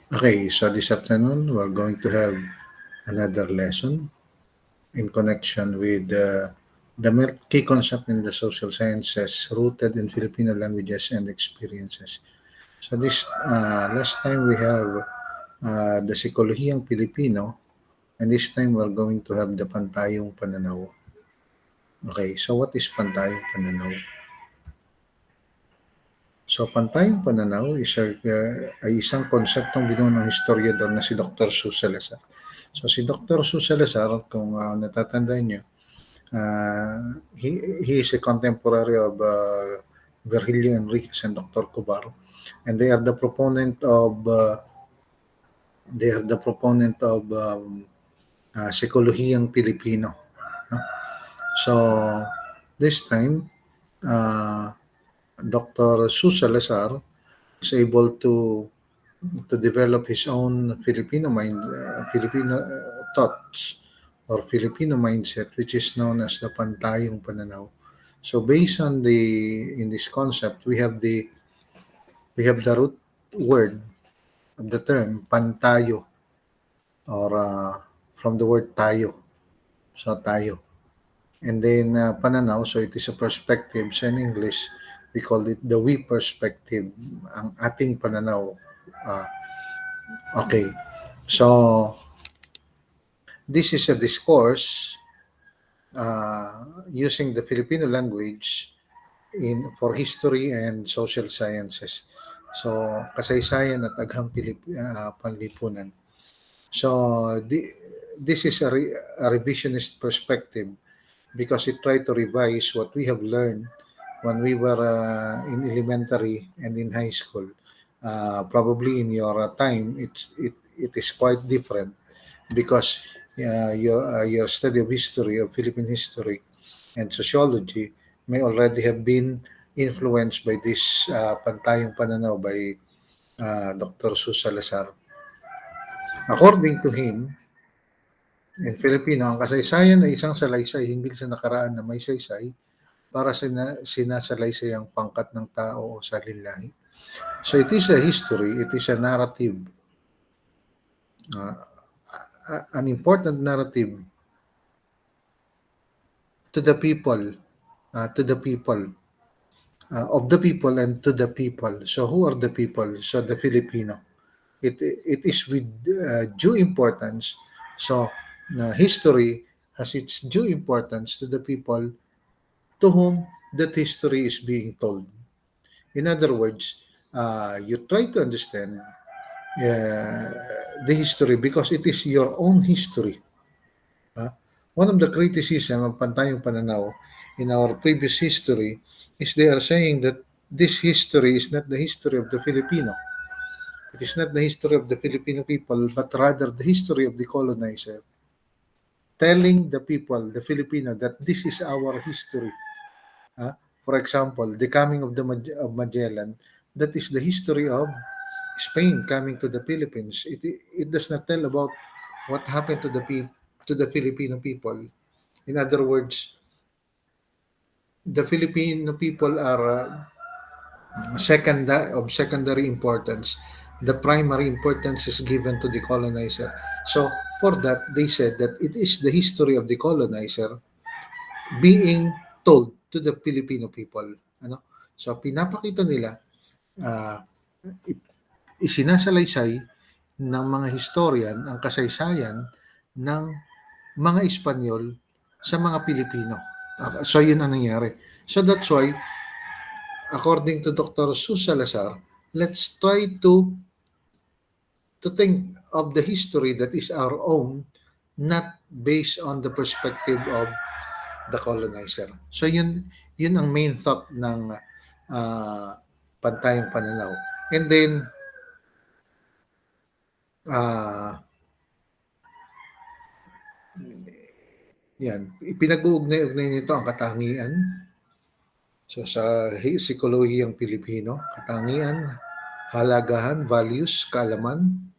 Okay, so this afternoon we're going to have another lesson in connection with the key concept in the social sciences rooted in Filipino languages and experiences. So this last time we have the Psikolohiyang Pilipino, and this time we're going to have the Pantayong Pananaw. Okay, so what is Pantayong Pananaw? So Pantayong Pananaw ay isang konseptong binuo ng historiador na si Dr. Su Salazar. So si Dr. Su Salazar, kung natatandaan niyo, he is a contemporary of Virgilio Enriquez and Dr. Cubar, and they are the proponent of Psikolohiyang Pilipino. No? So this time, uh, Dr. Su Salazar is able to develop his own Filipino thoughts or Filipino mindset, which is known as the Pantayong Pananaw. So based on in this concept, we have the root word of the term pantayo, or from the word tayo, so tayo. And then pananaw, so it is a perspective. So in English, we call it the we perspective, ang ating pananaw. Uh, okay, so this is a discourse using the Filipino language for history and social sciences. So, kasaysayan at agham panlipunan. So, this is a revisionist perspective because it tried to revise what we have learned when we were in elementary and in high school. Probably in your time, it is quite different because your study of history, of Philippine history and sociology may already have been influenced by this Pantayong Pananaw by Dr. Su Salazar. According to him, in Filipino, ang kasaysayan ay isang salaysay hinggil sa nakaraan na may saysay para sinasalaysay ang pangkat ng tao o salinlahi. So it is a history, it is a narrative, uh, an important narrative to the people, of the people and to the people. So who are the people? So the Filipino. It is with due importance. So history has its due importance to the people to whom that history is being told. In other words, you try to understand the history because it is your own history. Uh, One of the criticism of Pantayong Pananaw in our previous history is they are saying that this history is not the history of the Filipino. It is not the history of the Filipino people, but rather the history of the colonizer, telling the people, the Filipino, that this is our history. For example, the coming of of Magellan, that is the history of Spain coming to the Philippines. It does not tell about what happened to the Filipino people. In other words, the Filipino people are of secondary importance. The primary importance is given to the colonizer. So for that, they said that it is the history of the colonizer being told to the Filipino people. Ano? So pinapakita nila, uh, isinasalaysay ng mga historian ang kasaysayan ng mga Espanyol sa mga Pilipino. So yun ang nangyari. So that's why, according to Dr. Su Salazar, let's try to think of the history that is our own, not based on the perspective of the colonizer. So yun ang main thought ng Pantayong Pananaw. And then uh, pinag-uugnay-ugnay nito ang katangian. So sa psikolohiyang Pilipino, katangian, halagahan, values, kaalaman,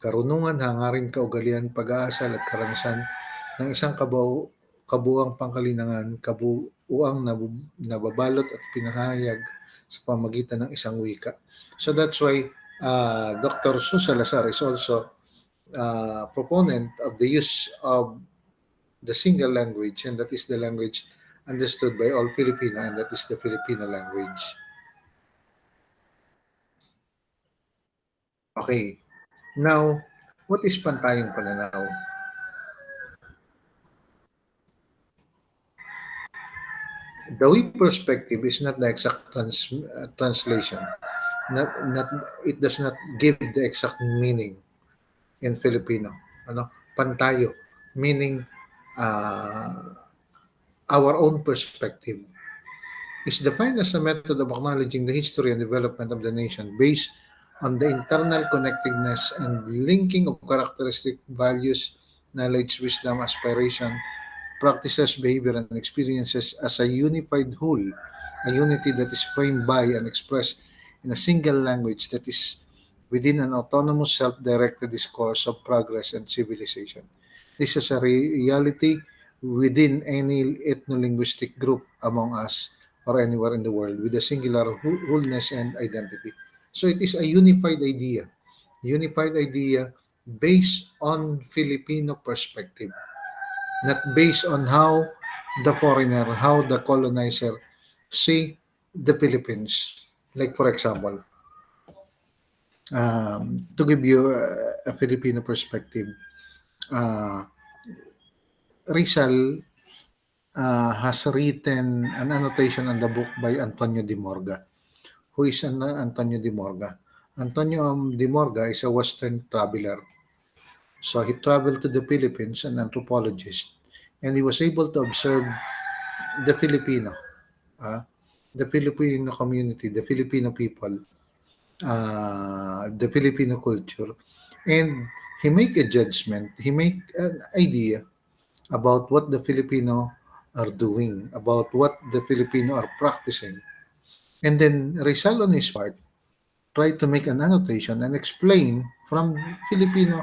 karunungan, hangarin, kaugalian, pag-aasal at karanasan ng isang kabuang pangkalinangan, kabuuang nababalot at pinahayag sa pamagitan ng isang wika. So that's why Dr. Su Salazar is also proponent of the use of the single language, and that is the language understood by all Filipino, and that is the Filipino language. Okay. Now, what is Pantayong Pananaw? The we perspective is not the exact translation. Not it does not give the exact meaning in Filipino. Ano? Pantayo, meaning uh, our own perspective, is defined as a method of acknowledging the history and development of the nation based on the internal connectedness and linking of characteristic values, knowledge, wisdom, aspiration, practices, behavior, and experiences as a unified whole, a unity that is framed by and expressed in a single language that is within an autonomous, self-directed discourse of progress and civilization. This is a reality within any ethno-linguistic group among us or anywhere in the world with a singular wholeness and identity. So it is a unified idea based on Filipino perspective, not based on how the foreigner, how the colonizer see the Philippines. Like for example, to give you a Filipino perspective, uh, Rizal has written an annotation on the book by Antonio de Morga. Who is Antonio de Morga? Antonio de Morga is a Western traveler. So he traveled to the Philippines, an anthropologist, and he was able to observe the Filipino, uh, the Filipino community, the Filipino people, the Filipino culture, and he make a judgment. He make an idea about what the Filipino are doing, about what the Filipino are practicing. And then Rizal on his part tried to make an annotation and explain from Filipino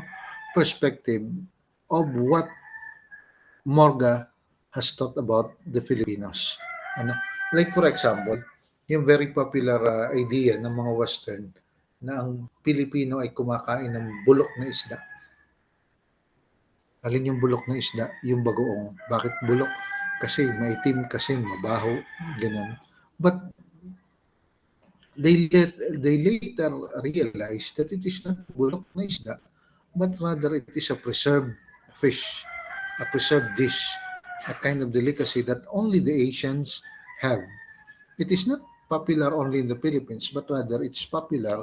perspective of what Morga has taught about the Filipinos. Ano? Like for example, yung very popular idea ng mga Western na ang Pilipino ay kumakain ng bulok na isda. Alin yung bulok na isda? Yung bagoong. Bakit bulok? Kasi maitim, kasi mabaho, ganun. But they later realized that it is not bulok na isda, but rather it is a preserved fish, a preserved dish, a kind of delicacy that only the Asians have. It is not popular only in the Philippines, but rather it's popular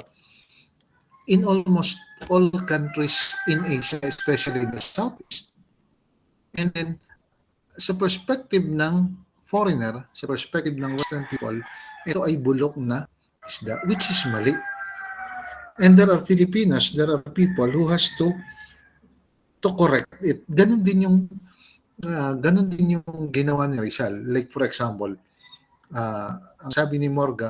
in almost all countries in Asia, especially in the Southeast. And then, sa perspective ng foreigner, sa perspective ng Western people, ito ay bulok na isda, which is mali. And there are Filipinos, there are people who has to correct it. Ganun din yung ginawa ni Rizal. Like for example, ang sabi ni Morga,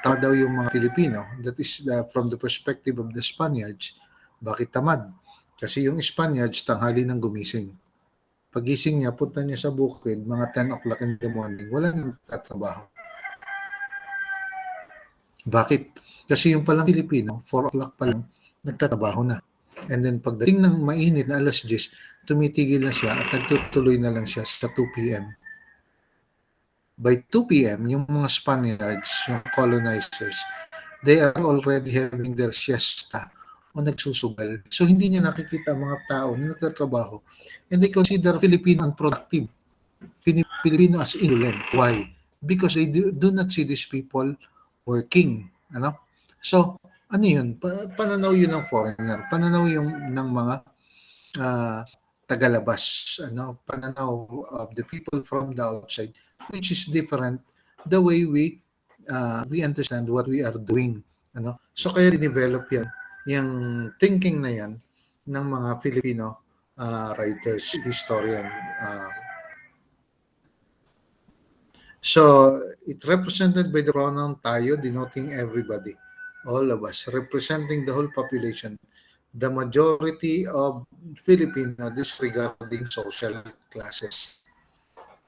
tama daw yung mga Pilipino. That is from the perspective of the Spaniards. Bakit tamad? Kasi yung Spaniards tanghali nang gumising. Pagising niya, punta niya sa bukid, mga 10 o'clock in the morning, wala nang tatrabaho. Bakit? Kasi yung palang Pilipino, 4 o'clock pa lang, nagtatrabaho na. And then pagdating ng mainit na alas 10, tumitigil na siya at nagtutuloy na lang siya sa 2 p.m. By 2 p.m., yung mga Spaniards, yung colonizers, they are already having their siesta o nagsusugal. So hindi niya nakikita mga tao na nagtatrabaho. And they consider Filipino unproductive. Filipino as indolent. Why? Because they do not see these people working. Ano? So, ano yun? Pananaw yun ng foreigner. Pananaw yung ng mga uh, tagalabas. Ano? Pananaw of the people from the outside, which is different the way we understand what we are doing. Ano? So, kaya develop yan. Yung thinking na yan ng mga Filipino writers, historian, so it's represented by the pronoun tayo, denoting everybody, all of us, representing the whole population. The majority of Filipino disregarding social classes.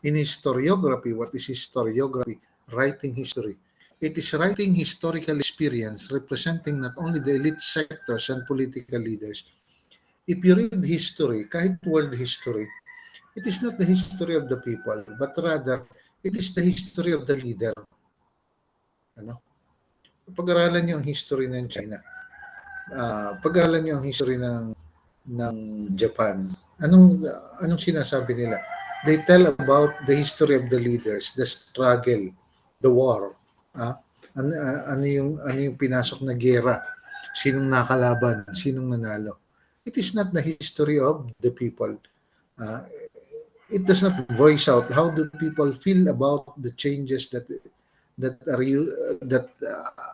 In historiography, what is historiography? Writing history. It is writing historical experience representing not only the elite sectors and political leaders. If you read history, kahit world history, it is not the history of the people, but rather it is the history of the leader. Ano? Pag-aralan niyo ang history ng China. Pag-aralan niyo ang history ng Japan. Anong sinasabi nila? They tell about the history of the leaders, the struggle, the war. Ah, ano yung pinasok na gera? Sinong nakalaban? Sinong nanalo? It is not the history of the people. Uh, it does not voice out how do people feel about the changes that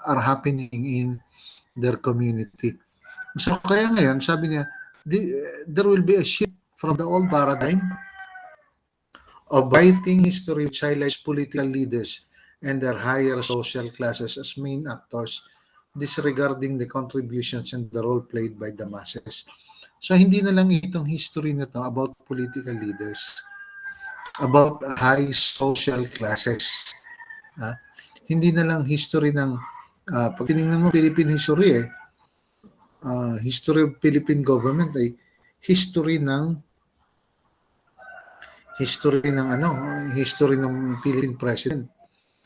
are happening in their community. So kaya ngayon, sabi niya, there will be a shift from the old paradigm of writing history which highlights political leaders and their higher social classes as main actors, disregarding the contributions and the role played by the masses. So hindi na lang itong history na to about political leaders, about high social classes. Hindi na lang history ng, pag tinignan mo Philippine history history of Philippine government ay history ng history ng Philippine president.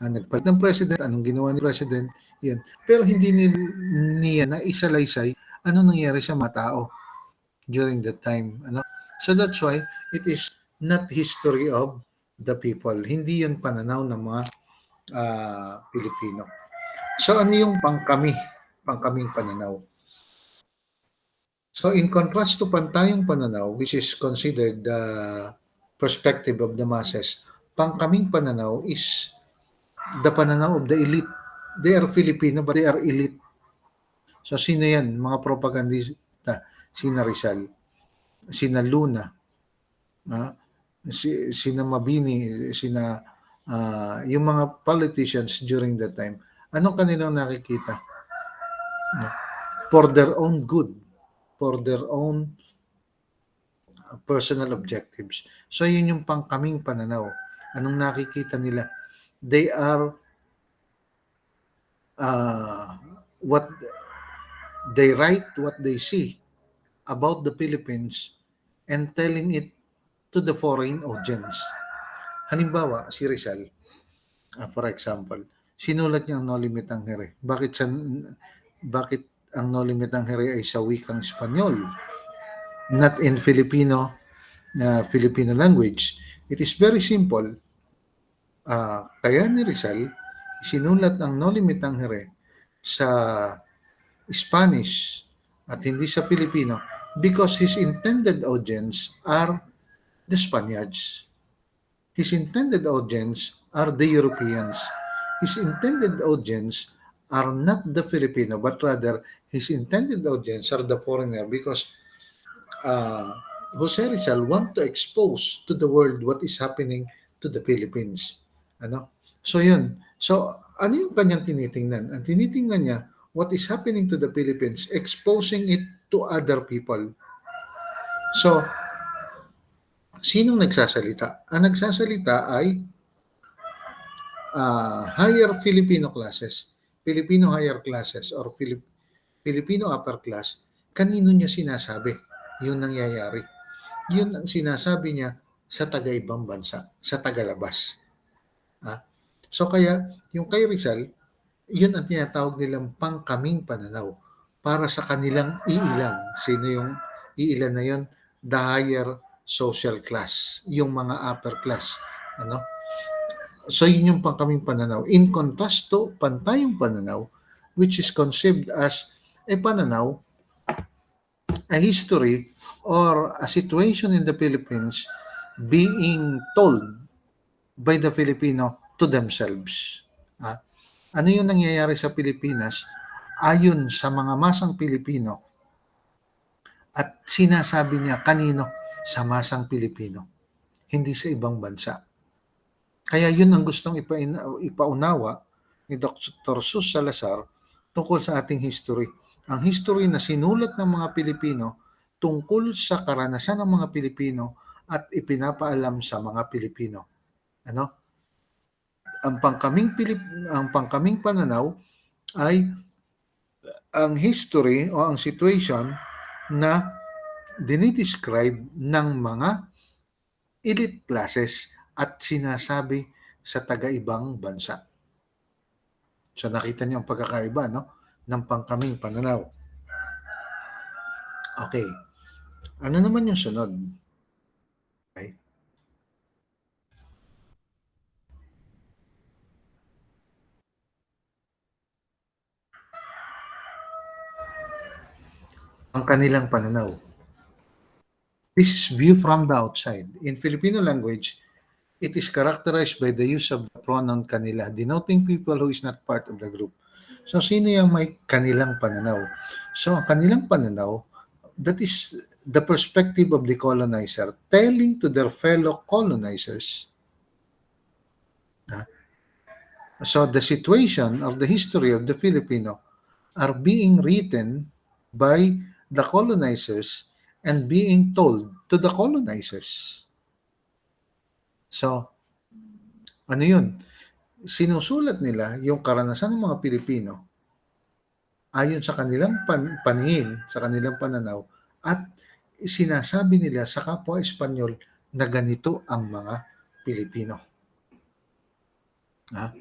Nagpalit ng president, anong ginawa ni president, yan. Pero hindi niya na isalaysay ano nangyari sa mga tao during that time. So that's why it is not history of the people. Hindi yun pananaw ng mga Pilipino. So ano yung pangkaming pananaw? So in contrast to Pantayong Pananaw, which is considered the perspective of the masses, pangkaming pananaw is the pananaw of the elite. They are Filipino but they are elite. So sino yan? Mga propagandista. Sina Rizal, sina Luna, sina Mabini, yung mga politicians during that time. Anong kanilang nakikita? For their own good, for their own personal objectives. So yun yung pangkaming pananaw. Anong nakikita nila? They are what they write, what they see about the Philippines and telling it to the foreign audience. Halimbawa, si Rizal, for example, sinulat niya ang No Limit ang Here. Bakit ang No Limit ang Here ay sa wikang Espanyol? Not in Filipino language. It is very simple. Kaya ni Rizal, sinulat ang No Limit ang Here sa Spanish at hindi sa Filipino because his intended audience are the Spaniards. His intended audience are the Europeans. His intended audience are not the Filipino, but rather his intended audience are the foreigner because Jose Rizal want to expose to the world what is happening to the Philippines. So yun. So ano yung kanyang tinitingnan? Ang tinitingnan niya, what is happening to the Philippines, exposing it to other people. So, sinong nagsasalita? Ang nagsasalita ay higher Filipino classes, Filipino higher classes, or Filipino upper class. Kanino niya sinasabi? Yun nangyayari. Yun ang sinasabi niya sa taga-ibang bansa, sa taga-labas. So kaya, yung kay Rizal, yun ang tinatawag nilang pangkaming pananaw para sa kanilang iilan. Sino yung iilan na yun? The higher social class, yung mga upper class. So yun yung pangkaming pananaw. In contrast to Pantayong Pananaw, which is conceived as a pananaw, a history, or a situation in the Philippines being told by the Filipino to themselves. Ano yung nangyayari sa Pilipinas ayon sa mga masang Pilipino at sinasabi niya kanino? Sa masang Pilipino, hindi sa ibang bansa. Kaya yun ang gustong ipaunawa ni Dr. Sus Salazar tungkol sa ating history. Ang history na sinulat ng mga Pilipino tungkol sa karanasan ng mga Pilipino at ipinapaalam sa mga Pilipino. Ang pangkaming pananaw ay ang history o ang situation na dinidescribe ng mga elite classes at sinasabi sa taga-ibang bansa. So nakita niyo ang pagkakaiba, no, ng pangkaming pananaw. Okay. Ano naman yung sunod? Okay. Ang kanilang pananaw. This is view from the outside. In Filipino language, it is characterized by the use of the pronoun kanila, denoting people who is not part of the group. So, sino yung may kanilang pananaw? So, ang kanilang pananaw, that is the perspective of the colonizer telling to their fellow colonizers. So, the situation or the history of the Filipino are being written by the colonizers and being told to the colonizers. So, ano yun? Sinusulat nila yung karanasan ng mga Pilipino ayon sa kanilang paningin, sa kanilang pananaw, at sinasabi nila sa kapwa Espanyol na ganito ang mga Pilipino. Ha?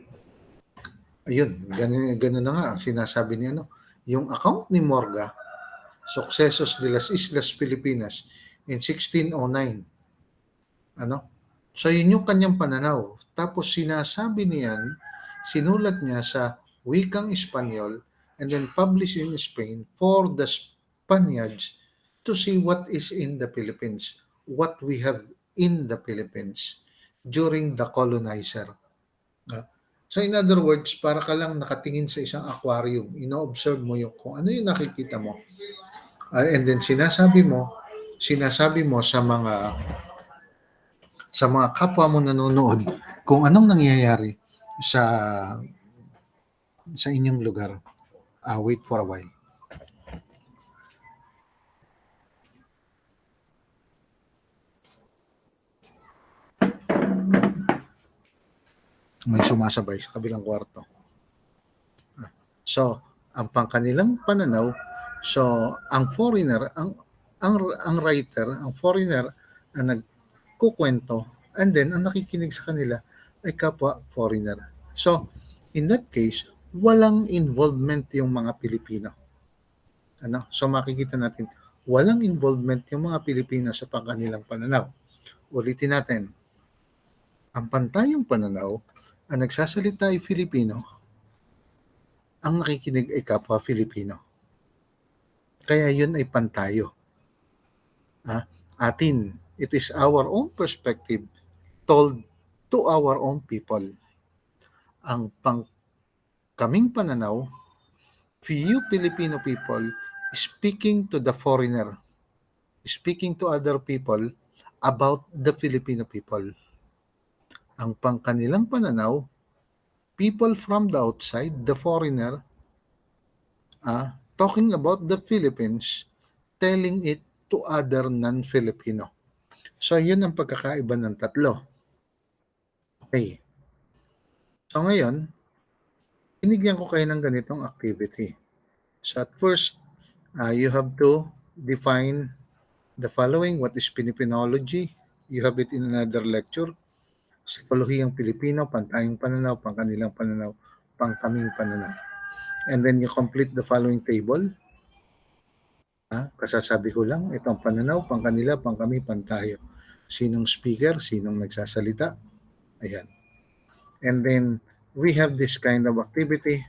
Ayun, ganun na nga ang sinasabi niya. No? Yung account ni Morga, Sucesos de las Islas Filipinas in 1609, ano? So yun yung kanyang pananaw. Tapos sinasabi niyan, sinulat niya sa wikang Espanyol and then published in Spain for the Spaniards to see what is in the Philippines, what we have in the Philippines during the colonizer. So in other words, para ka lang nakatingin sa isang aquarium, ino-observe mo yung kung ano yung nakikita mo. And then sinasabi mo sa mga kapwa mo nanonood kung anong nangyayari sa inyong lugar. Wait for a while. May sumasabay sa kabilang kwarto. So, ang pangkanilang pananaw, so ang foreigner, ang writer, ang foreigner ang nagkukwento and then ang nakikinig sa kanila ay kapwa foreigner. So, in that case, walang involvement yung mga Pilipino. Ano? So makikita natin, walang involvement yung mga Pilipino sa pangkanilang pananaw. Ulitin natin, ang pantayong pananaw, ang nagsasalita ay Filipino, ang nakikinig ay kapwa Filipino. Kaya yun ay pantayo. Atin, it is our own perspective told to our own people. Ang kaming pananaw, few Filipino people speaking to the foreigner, speaking to other people about the Filipino people. Ang pangkanilang pananaw, people from the outside, the foreigner, talking about the Philippines, telling it to other non-Filipino. So, yun ang pagkakaiba ng tatlo. Okay. So, ngayon, binigyan ko kayo ng ganitong activity. So, at first, you have to define the following. What is Pinipinology? You have it in another lecture. Psikolohiyang Pilipino, pantayong pananaw, pangkanilang pananaw, pangkaming pananaw. And then you complete the following table. Kasasabi ko lang, itong pananaw, pangkanila, pangkami, pantayo. Sinong speaker, sinong nagsasalita. Ayan. And then we have this kind of activity.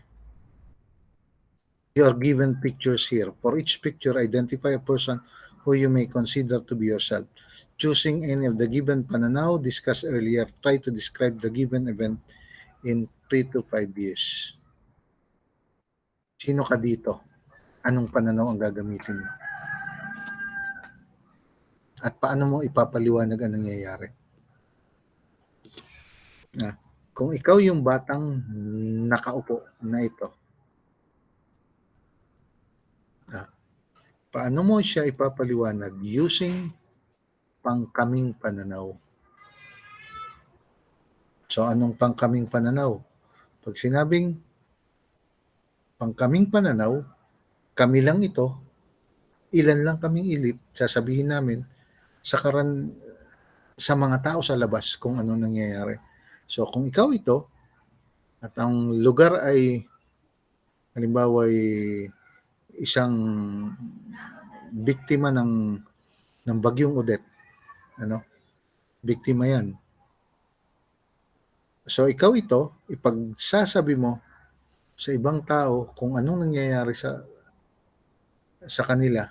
You are given pictures here. For each picture, identify a person who you may consider to be yourself. Choosing any of the given pananaw discussed earlier, try to describe the given event in 3 to 5 years. Sino ka dito? Anong pananaw ang gagamitin mo? At paano mo ipapaliwanag ang nangyayari? Kung ikaw yung batang nakaupo na ito, paano mo siya ipapaliwanag using pangkaming pananaw? So anong pangkaming pananaw? Pag sinabing pangkaming pananaw, kami lang ito, ilan lang kaming elite, sasabihin namin sa sa mga tao sa labas kung ano nangyayari. So kung ikaw ito at ang lugar ay halimbawa ay isang biktima ng bagyong Odette, ano? Biktima 'yan. So ikaw ito, ipagsasabi mo sa ibang tao kung anong nangyayari sa kanila,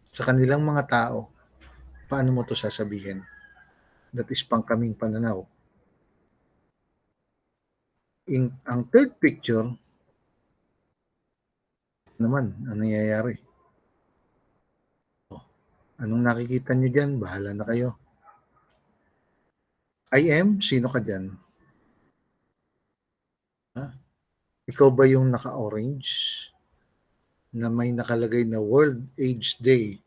sa kanilang mga tao, paano mo 'to sasabihin? That is pangkaming pananaw. Ang third picture naman ang nangyayari. Anong nakikita niyo diyan, bahala na kayo. I am, sino ka diyan? Ha? Ikaw ba yung naka-orange na may nakalagay na World AIDS Day?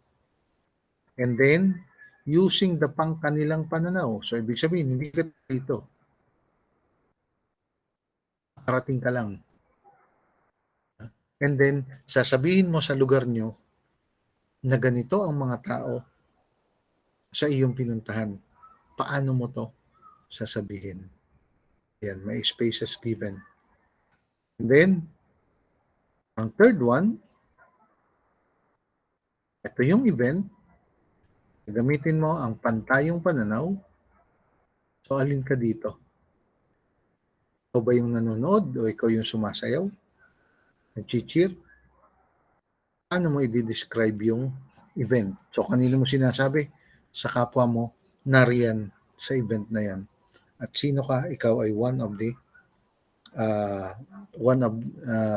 And then, using the pangkanilang pananaw. So, ibig sabihin, hindi ka dito. Parating ka lang. And then, sasabihin mo sa lugar nyo na ganito ang mga tao sa iyong pinuntahan. Paano mo to sasabihin? Yan, may spaces given. And then, ang third one, ito yung event, gamitin mo ang pantayong pananaw. So, alin ka dito? Ikaw ba yung nanonood o ikaw yung sumasayaw? Nag-cheer? Paano mo i-describe yung event? So, kanino mo sinasabi? Sa kapwa mo, nariyan sa event na yan. At sino ka? Ikaw ay uh,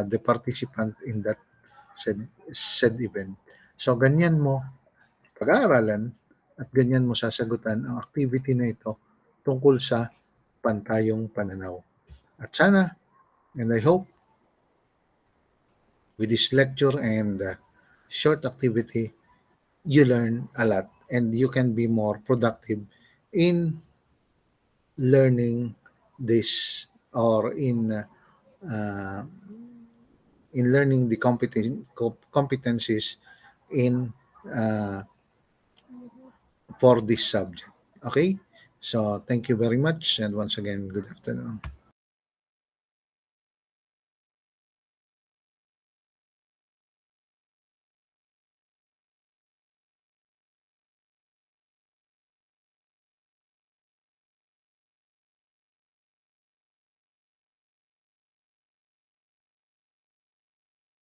the participant in that said event. So, ganyan mo pag-aaralan at ganyan mo sasagutan ang activity na ito tungkol sa pantayong pananaw. At sana, and I hope, with this lecture and short activity, you learn a lot and you can be more productive in learning this or uh, in learning the competencies in for this subject. Okay? So thank you very much and once again, good afternoon.